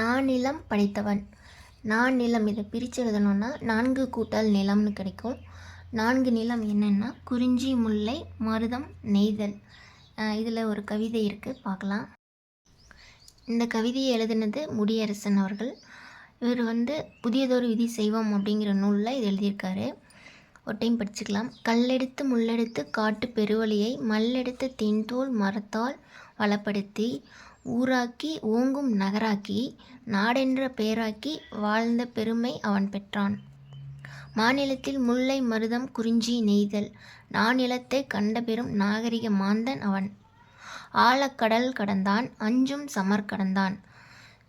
நானிலம் படைத்தவன். நான் நிலம் இதை பிரித்து எழுதணும்னா 4 கூட்டல் நிலம்னு கிடைக்கும். 4 நிலம் என்னென்னா குறிஞ்சி, முல்லை, மருதம், நெய்தல். இதில் ஒரு கவிதை இருக்குது, பார்க்கலாம். இந்த கவிதையை எழுதினது முடியரசன் அவர்கள். இவர் புதியதொரு விதி செய்வோம் அப்படிங்கிற நூலில் இது எழுதியிருக்காரு. ஒரு டைம் படிச்சுக்கலாம். கல்லெடுத்து முள்ளெடுத்து காட்டு பெருவழியை மல்லெடுத்த தீன்தோல் மரத்தால் வளப்படுத்தி ஊராக்கி ஓங்கும் நகராக்கி நாடென்ற பேராக்கி வாழ்ந்த பெருமை அவன் பெற்றான். மாநிலத்தில் முல்லை, மருதம், குறிஞ்சி, நெய்தல் நானிலத்தை கண்ட பெரும் நாகரிக மாந்தன் அவன். ஆழக்கடல் கடந்தான், அஞ்சும் சமர் கடந்தான்,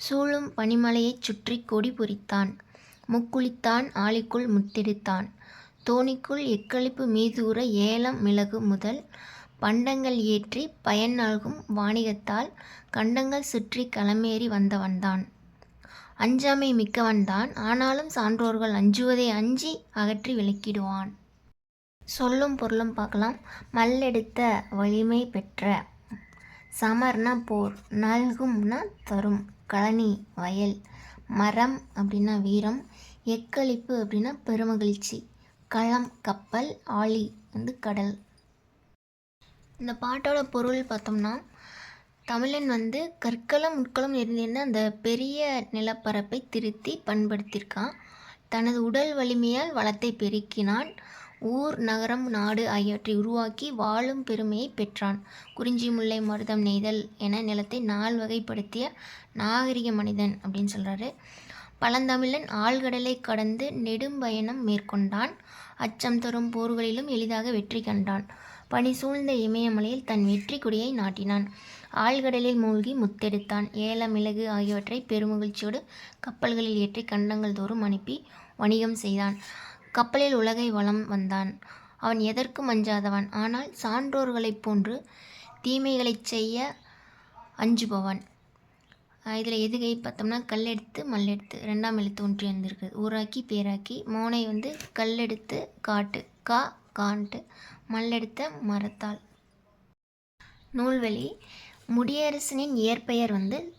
சூழும் பனிமலையைச் சுற்றி கொடி பொறித்தான், முக்குளித்தான், ஆழிக்குள் முத்தெடுத்தான், தோணிக்குள் எக்களிப்பு மீதூர ஏலம் மிளகு முதல் பண்டங்கள் ஏற்றி பயன் நல்கும் வாணிகத்தால் கண்டங்கள் சுற்றி களமேறி வந்தவன்தான். அஞ்சாமை மிக்கவன்தான், ஆனாலும் சான்றோர்கள் அஞ்சுவதை அஞ்சி அகற்றி விலக்கிடுவான். சொல்லும் பொருளும் பார்க்கலாம். மல்லெடுத்த வலிமை பெற்ற, சமர்னா போர், நல்கும்னா தரும், கழனி வயல், மரம் அப்படின்னா வீரம், எக்களிப்பு அப்படின்னா பெருமகிழ்ச்சி, களம் கப்பல், ஆழி கடல். இந்த பாட்டோட பொருள் பார்த்தோம்னா, தமிழன் கற்களும் முட்களும் இருந்திருந்த அந்த பெரிய நிலப்பரப்பை திருத்தி பண்படுத்தியிருக்கான். தனது உடல் வலிமையால் வளத்தை பெருக்கினான். ஊர், நகரம், நாடு ஆகியவற்றை உருவாக்கி வாழும் பெருமையை பெற்றான். குறிஞ்சி, முல்லை, மருதம், நெய்தல் என நிலத்தை 4 வகைப்படுத்திய நாகரிக மனிதன் அப்படின்னு சொல்கிறாரு. பழந்தமிழன் ஆழ்கடலை கடந்து நெடும் பயணம் மேற்கொண்டான். அச்சம் தரும் போர்களிலும் எளிதாக வெற்றி கண்டான். பனி சூழ்ந்த இமயமலையில் தன் வெற்றி கொடியை நாட்டினான். ஆழ்கடலில் மூழ்கி முத்தெடுத்தான். ஏலம், மிளகு ஆகியவற்றை பெருமகிழ்ச்சியோடு கப்பல்களில் ஏற்றி கண்டங்கள் தோறும் அனுப்பி வணிகம் செய்தான். கப்பலில் உலகை வலம் வந்தான். அவன் எதற்கும் அஞ்சாதவன், ஆனால் சான்றோர்களைப் போன்று தீமைகளைச் செய்ய அஞ்சுபவன். இதில் எதுகை பார்த்தோம்னா கல்லெடுத்து மல்லெடுத்து 2ஆம் எழுத்து ஒன்றி வந்திருக்கு. ஊராக்கி பேராக்கி, மோனை கல்லெடுத்து காட்டு, கான்ட்டு, மல்லெடுத்த மரத்தால். நூல்வழி. முடியரசனின் இயற்பெயர்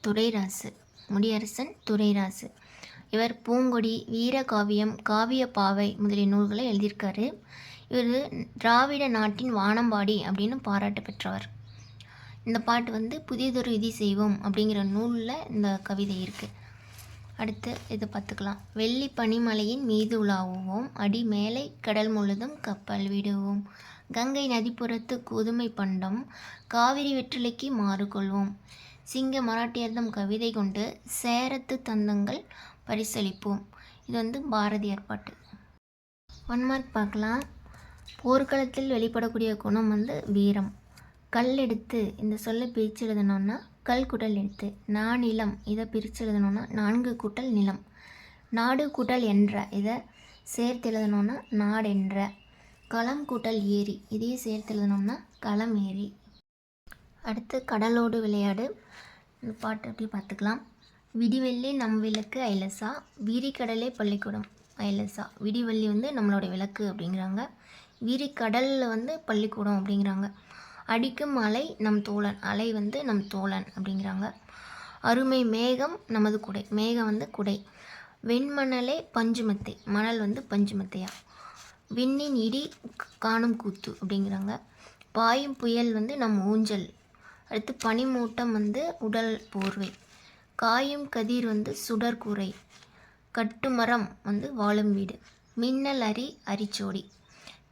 துரைராசு. முடியரசன் துரைராசு. இவர் பூங்கொடி, வீரகாவியம், காவிய பாவை முதலிய நூல்களை எழுதியிருக்காரு. இவர் திராவிட நாட்டின் வானம்பாடி அப்படின்னு பாராட்டு பெற்றவர். இந்த பாட்டு புதியதொரு விதி செய்வோம் அப்படிங்கிற நூலில் இந்த கவிதை இருக்குது. அடுத்து இதை பார்த்துக்கலாம். வெள்ளி பனிமலையின் மீது உலாவுவோம், அடி மேலை கடல் முழுதும் கப்பல் விடுவோம், கங்கை நதிப்புறத்து கோதுமை பண்டம், காவிரி வெற்றிலைக்கு மாறு கொள்வோம், சிங்க மராட்டியர்தம் கவிதை கொண்டு சேரத்து தந்தங்கள் பரிசளிப்போம். இது பாரதியார் பாட்டு. 1 மார்க் பார்க்கலாம். போர்க்களத்தில் வெளிப்படக்கூடிய குணம் வீரம். கல்லெடுத்து இந்த சொல்லை பிரித்து எழுதணும்னா கல் குட்டல் எடுத்து. நானிலம் இதை பிரித்து எழுதணும்னா 4 கூட்டல் நிலம். நாடு கூட்டல் என்ற இதை சேர்த்து எழுதணும்னா நாடென்ற. களம் கூட்டல் ஏரி இதையே சேர்த்து எழுதணும்னா களம் ஏரி. அடுத்து கடலோடு விளையாடு. இந்த பாட்டு எப்படி பார்த்துக்கலாம். விடிவெள்ளி நம் விளக்கு ஐலசா, விரிகடலே பள்ளிக்கூடம் ஐலசா. விடிவெள்ளி நம்மளோட விளக்கு அப்படிங்கிறாங்க. விரிகடலில் பள்ளிக்கூடம் அப்படிங்கிறாங்க. அடிக்கும் அலை நம் தோழன், அலை நம் தோழன் அப்படிங்கிறாங்க. அருமை மேகம் நமது குடை, மேகம் குடை. வெண்மணலே பஞ்சுமத்தை, மணல் பஞ்சுமத்தையா. விண்ணின் இடி காணும் கூத்து அப்படிங்கிறாங்க. பாயும் புயல் நம் ஊஞ்சல். அடுத்து பனிமூட்டம் உடல் போர்வை. காயும் கதிர் சுடற்கூரை. கட்டுமரம் வாழும் வீடு. மின்னல் அரிச்சோடி.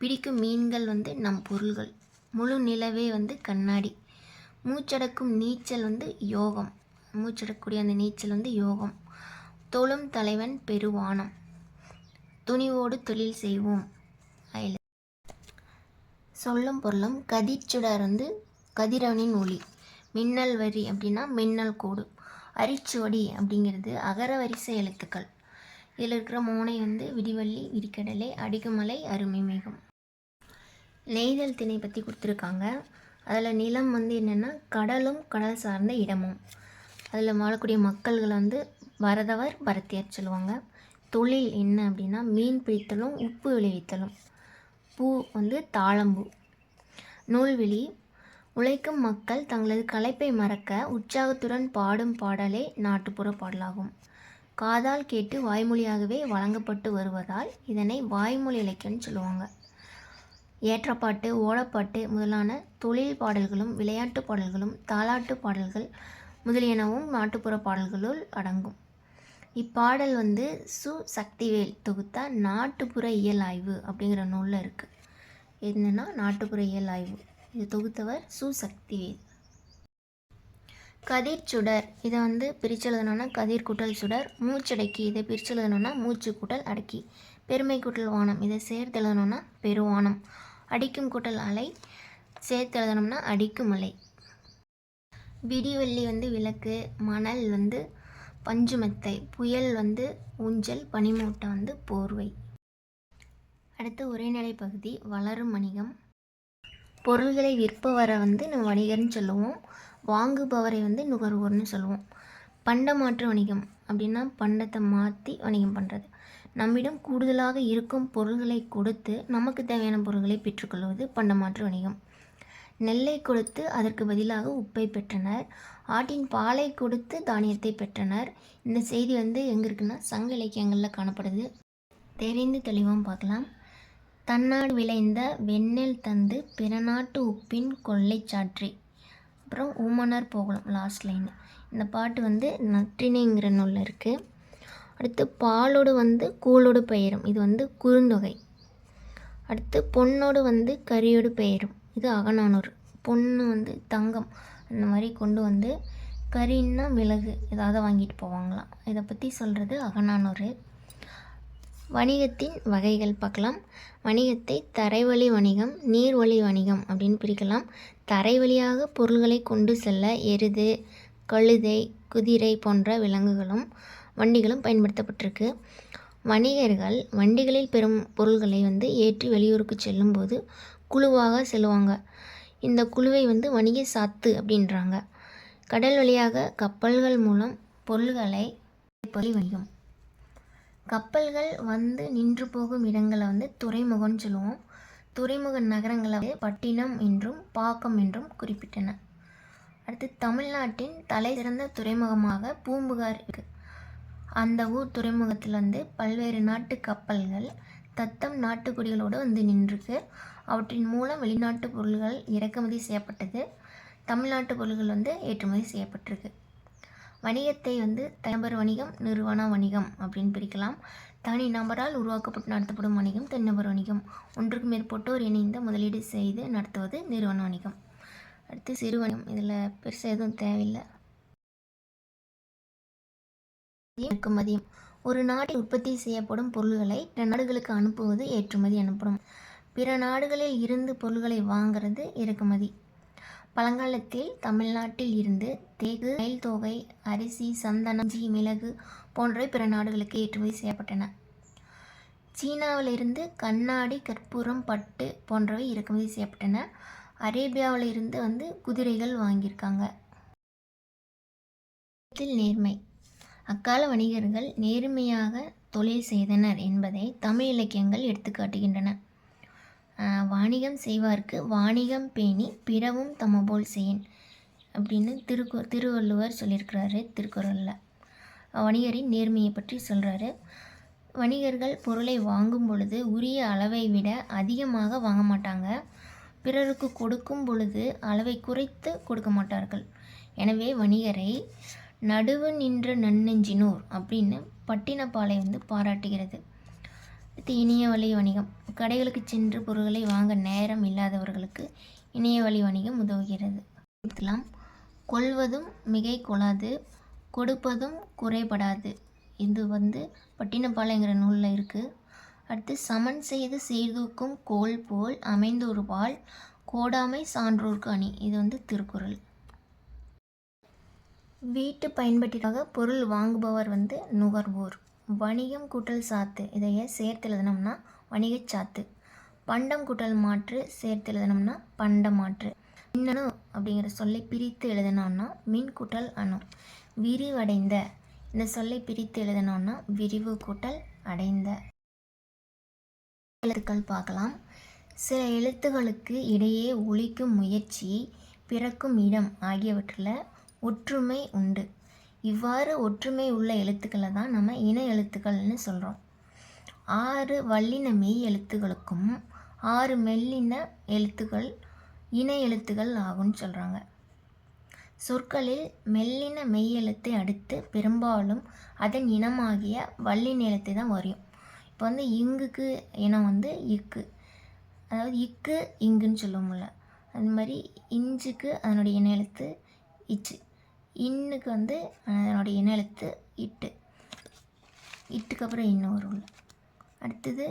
பிடிக்கும் மீன்கள் நம் பொருள்கள். முழு நிலவே கண்ணாடி. மூச்சடக்கும் நீச்சல் யோகம். மூச்சடக்கூடிய அந்த நீச்சல் யோகம். தொழும் தலைவன் பெருவானம். துணிவோடு தொழில் செய்வோம். சொல்லும் பொருளும். கதிர்ச்சுடர் கதிரவனின் ஒளி. மின்னல் வரி அப்படின்னா மின்னல் கோடு. அரிச்சுவடி அப்படிங்கிறது அகர வரிசை எழுத்துக்கள். இதில் இருக்கிற மோனை விடிவள்ளி, விரிகடலை, அடிக்குமலை, அருமை மேகம். நெய்தல் திணை பற்றி கொடுத்துருக்காங்க. அதில் நிலம் என்னென்னா கடலும் கடல் சார்ந்த இடமும். அதில் வாழக்கூடிய மக்கள்களை பரதவர், பரத்தியர் சொல்லுவாங்க. தொழில் என்ன அப்படின்னா மீன் பிடித்தலும் உப்பு விளைவித்தலும். பூ தாழம்பூ. நூல்வெளி. உழைக்கும் மக்கள் தங்களது களைப்பை மறக்க உற்சாகத்துடன் பாடும் பாடலே நாட்டுப்புற பாடலாகும். காதால் கேட்டு வாய்மொழியாகவே வழங்கப்பட்டு வருவதால் இதனை வாய்மொழி இலக்கியம்னு சொல்லுவாங்க. ஏற்றப்பாட்டு, ஓடப்பாட்டு முதலான தொழில் பாடல்களும் விளையாட்டு பாடல்களும் தாலாட்டு பாடல்கள் முதலியனவும் நாட்டுப்புற பாடல்களுள் அடங்கும். இப்பாடல் சு. சக்திவேல் தொகுத்த நாட்டுப்புற இயல் ஆய்வு அப்படிங்கிற நூலில் இருக்குது. என்னென்னா நாட்டுப்புற இயல் ஆய்வு. இது தொகுத்தவர் சு. சக்திவேல். கதிர் சுடர் இதை பிரித்து எழுதணுன்னா கதிர் கூட்டல் சுடர். மூச்சடக்கி இதை பிரித்து எழுதணுன்னா மூச்சு கூட்டல் அடக்கி. பெருமை கூட்டல் வானம் இதை சேர்த்து எழுதணுன்னா பெருவானம். அடிக்கும் கூட்டல் அலை சேர்த்து எழுதணும்னா அடிக்கும் அலை. விடிவெள்ளி விளக்கு, மணல் பஞ்சுமெத்தை, புயல் ஊஞ்சல், பனிமூட்டை போர்வை. அடுத்து உரைநடை பகுதி. வளரும் வணிகம். பொருள்களை விற்பவரை நம்ம வணிகர்னு சொல்லுவோம். வாங்குபவரை நுகர்வோர்னு சொல்லுவோம். பண்டமாற்று வணிகம் அப்படின்னா பண்டத்தை மாற்றி வணிகம் பண்ணுறது. நம்மிடம் கூடுதலாக இருக்கும் பொருள்களை கொடுத்து நமக்கு தேவையான பொருள்களை பெற்றுக்கொள்வது பண்டமாற்று வணிகம். நெல்லை கொடுத்து அதற்கு பதிலாக உப்பை பெற்றனர். ஆட்டின் பாலை கொடுத்து தானியத்தை பெற்றனர். இந்த செய்தி எங்கே இருக்குன்னா சங்க இலக்கியங்களில் காணப்படுது. தெரிந்து தெளிவாக பார்க்கலாம். தன்னாடு விளைந்த வெண்ணெல் தந்து பிறநாட்டு உப்பின் கொள்ளை சாற்றி. அப்புறம் ஊமனார் போகலாம் லாஸ்ட் லைன். இந்த பாட்டு நற்றினைங்கிற நூலில் இருக்குது. அடுத்து பாலோடு கூழோடு பெயரும் இது குறுந்தொகை. அடுத்து பொண்ணோடு கரியோடு பெயரும் இது அகநானூறு. பொண்ணு தங்கம் அந்த மாதிரி கொண்டு கரின்னா மிளகு ஏதாவது வாங்கிட்டு போவாங்களாம். இதை பற்றி சொல்கிறது அகநானூறு. வணிகத்தின் வகைகள் பார்க்கலாம். வணிகத்தை தரைவழி வணிகம், நீர்வழி வணிகம் அப்படின்னு பிரிக்கலாம். தரை வழியாக பொருள்களை கொண்டு செல்ல எருது, கழுதை, குதிரை போன்ற விலங்குகளும் வண்டிகளும் பயன்படுத்தப்பட்டிருக்கு. வணிகர்கள் வண்டிகளில் பெறும் பொருள்களை ஏற்றி வெளியூருக்கு செல்லும்போது குழுவாக செல்லுவாங்க. இந்த குழுவை வணிக சாத்து அப்படின்றாங்க. கடல் வழியாக கப்பல்கள் மூலம் பொருள்களை வணிகம். கப்பல்கள் நின்று போகும் இடங்களை துறைமுகம்னு சொல்லுவோம். துறைமுக நகரங்களை பட்டினம் என்றும் பாக்கம் என்றும் குறிப்பிட்டன. அடுத்து தமிழ்நாட்டின் தலை சிறந்த துறைமுகமாக பூம்புகார் இருக்குது. அந்த ஊர் துறைமுகத்தில் பல்வேறு நாட்டு கப்பல்கள் தத்தம் நாட்டுக்குடிகளோடு நின்றுருக்கு. அவற்றின் மூலம் வெளிநாட்டு பொருள்கள் இறக்குமதி செய்யப்பட்டது. தமிழ்நாட்டு பொருள்கள் ஏற்றுமதி செய்யப்பட்டிருக்கு. வணிகத்தை தனிநபர் வணிகம், நிறுவன வணிகம் அப்படின்னு பிரிக்கலாம். தனி நபரால் உருவாக்கப்பட்டு நடத்தப்படும் வணிகம் தனிநபர் வணிகம். ஒன்றுக்கு மேற்பட்டோர் இணைந்து முதலீடு செய்து நடத்துவது நிறுவன வணிகம். அடுத்து சிறு வணிகம். இதில் பெருசாக எதுவும் தேவையில்லை. இறக்குமதி. ஒரு நாட்டில் உற்பத்தி செய்யப்படும் பொருள்களை பிற நாடுகளுக்கு அனுப்புவது ஏற்றுமதி எனப்படும். பிற நாடுகளில் இருந்து பொருள்களை வாங்கிறது இறக்குமதி. பழங்காலத்தில் தமிழ்நாட்டில் இருந்து தேக்கு, நெல் தொகை, அரிசி, சந்தனம், மிளகு போன்றவை பிற நாடுகளுக்கு ஏற்றுமதி செய்யப்பட்டன. சீனாவிலிருந்து கண்ணாடி, கற்பூரம், பட்டு போன்றவை இறக்குமதி செய்யப்பட்டன. அரேபியாவில் இருந்து குதிரைகள் வாங்கியிருக்காங்க. நேர்மை. அக்கால வணிகர்கள் நேர்மையாக தொழில் செய்தனர் என்பதை தமிழ் இலக்கியங்கள் எடுத்துக்காட்டுகின்றன. வாணிகம் செய்வார்க்கு வாணிகம் பேணி பிறவும் தமபோல் செய்யின் அப்படின்னு திருவள்ளுவர் சொல்லியிருக்கிறாரு திருக்குறளில். வணிகரின் நேர்மையை பற்றி சொல்கிறாரு. வணிகர்கள் பொருளை வாங்கும் பொழுது உரிய அளவை விட அதிகமாக வாங்க மாட்டாங்க. பிறருக்கு கொடுக்கும் பொழுது அளவை குறைத்து கொடுக்க மாட்டார்கள். எனவே வணிகரை நடுவு நின்ற நன்னெஞ்சினோர் அப்படின்னு பட்டினப்பாலை பாராட்டுகிறது. இணைய வழி வணிகம். கடைகளுக்கு சென்று பொருட்களை வாங்க நேரம் இல்லாதவர்களுக்கு இணைய வழி வணிகம் உதவுகிறது. கொள்வதும் மிகை கொள்ளாது, கொடுப்பதும் குறைபடாது. இது பட்டினப்பாலைங்கிற நூலில் இருக்குது. அடுத்து சமன் செய்து சீர்தூக்கும் கோல் போல் அமைந்தொரு பால் கோடாமை சான்றோர்க்கு அணி. இது திருக்குறள். வீட்டு பயன்பாட்டிற்காக பொருள் வாங்குபவர் நுகர்வோர். வணிகம் கூட்டல் சாத்து இதையே சேர்த்து எழுதணும்னா வணிகச் சாத்து. பண்டம் கூட்டல் மாற்று சேர்த்து எழுதணும்னா பண்ட மாற்று. மின்னணு அப்படிங்கிற சொல்லை பிரித்து எழுதணும்னா மின் கூட்டல் அணு. விரிவடைந்த இந்த சொல்லை பிரித்து எழுதணும்னா விரிவு கூட்டல் அடைந்த. எழுத்துக்கள் பார்க்கலாம். சில எழுத்துகளுக்கு இடையே ஒலிக்கும் முயற்சி பிறக்கும் இடம் ஆகியவற்றில் ஒற்றுமை உண்டு. இவ்வாறு ஒற்றுமை உள்ள எழுத்துக்களை தான் நம்ம இன எழுத்துக்கள்னு சொல்கிறோம். 6 வல்லின மெய் எழுத்துக்களுக்கும் 6 மெல்லின எழுத்துக்கள் இன எழுத்துக்கள் ஆகும்னு சொல்கிறாங்க. சொற்களில் மெல்லின மெய் எழுத்தை அடுத்து பெரும்பாலும் அதன் இனமாகிய வல்லின எழுத்தை தான் வரும். இப்போ வந்து இங்குக்கு இனம் வந்து இக்கு, அதாவது இக்கு இங்குன்னு சொல்லுவோம்ல, அது மாதிரி இஞ்சுக்கு அதனுடைய இன எழுத்து இச்சு, இன்னுக்கு வந்து அதனுடைய இன எழுத்து இட்டு, இட்டுக்கு அப்புறம் இன்னும் வரும்ல. அடுத்தது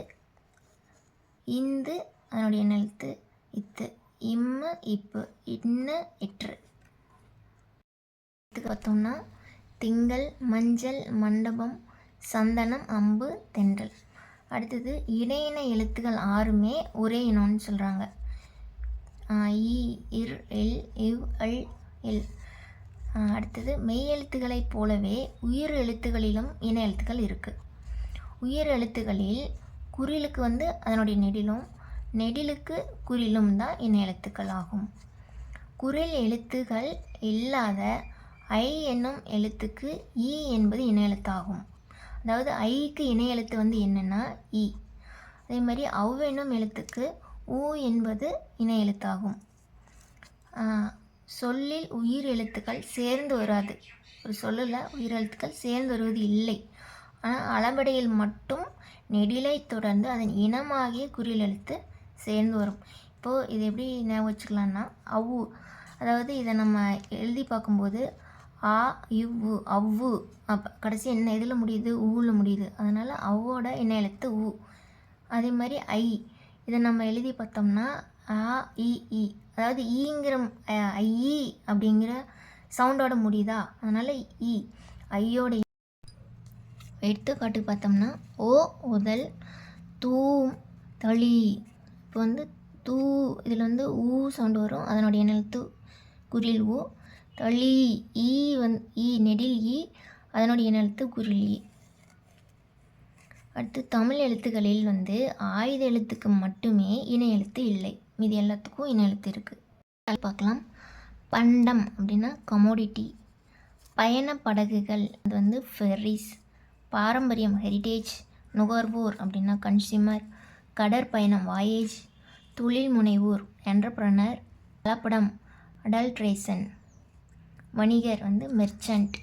இந்து அதனுடைய இன எழுத்து இத்து, இம்மு இப்பு, இன்ன இற்று. பார்த்தோம்னா திங்கள், மஞ்சள், மண்டபம், சந்தனம், அம்பு, தென்றல். அடுத்தது இடையின எழுத்துக்கள் 6மே ஒரே இனம்னு சொல்கிறாங்க. இ, இர், எல், இவ், அல், எல். அடுத்தது மெய் எழுத்துக்களைப் போலவே உயிர் எழுத்துக்களிலும் இன எழுத்துக்கள் இருக்குது. உயிர் எழுத்துக்களில் குறிலுக்கு வந்து அதனுடைய நெடிலும், நெடிலுக்கு குறிலும் தான் இன எழுத்துக்கள் ஆகும். குறில் எழுத்துக்கள் இல்லாத ஐ என்னும் எழுத்துக்கு ஈ என்பது இன எழுத்தாகும். அதாவது ஐக்கு இணை எழுத்து வந்து என்னென்னா இ. அதே மாதிரி அவ் என்னும் எழுத்துக்கு ஊ என்பது இணை எழுத்தாகும். சொல்லில் உயிர் எழுத்துக்கள் சேர்ந்து வராது. ஒரு சொல்லில் உயிர் எழுத்துக்கள் சேர்ந்து வருவது இல்லை. ஆனால் அளபடையில் மட்டும் நெடிலை தொடர்ந்து அதன் இனமாகிய குறில் எழுத்து சேர்ந்து வரும். இப்போது இது எப்படி ஞாபகம் வச்சுக்கலான்னா அவ்வு, அதாவது இதை நம்ம எழுதி பார்க்கும்போது ஆ, இவ்வு, அவ்வு, கடைசி என்ன எதில் முடியுது, ஊவில் முடியுது. அதனால் அவ்வோட இன எழுத்து ஊ. அதே மாதிரி ஐ, இதை நம்ம எழுதி பார்த்தோம்னா ஆ, இ, இ, அதாவது ஈங்கிற ஐ அப்படிங்கிற சவுண்டோட முடியுதா, அதனால் இ. ஐயோட எடுத்துக்காட்டு பார்த்தோம்னா ஓ உதல், தூம், தளி. இப்போ வந்து தூ, இதில் வந்து ஊ சவுண்டு வரும், அதனுடைய இன எழுத்து குறில் ஊ. தளி, ஈ ஈ நெடில் ஈ, அதனுடைய இன எழுத்து குறில் ஈ. அடுத்து தமிழ் எழுத்துக்களில் வந்து ஆயுத எழுத்துக்கு மட்டுமே இன எழுத்து இல்லை, மீது எல்லாத்துக்கும் இன எழுத்து இருக்குது. பார்க்கலாம். பண்டம் அப்படின்னா கமோடிட்டி, பயண படகுகள் அது வந்து ஃபெர்ரிஸ், பாரம்பரியம் ஹெரிட்டேஜ், நுகர்வோர் அப்படின்னா கன்சியூமர், கடற்பயணம் வாயேஜ், தொழில் முனைவோர் என்டர்பிரனர், கலப்படம் அடல்ட்ரேஷன், வணிகர் வந்து மெர்ச்சன்ட்.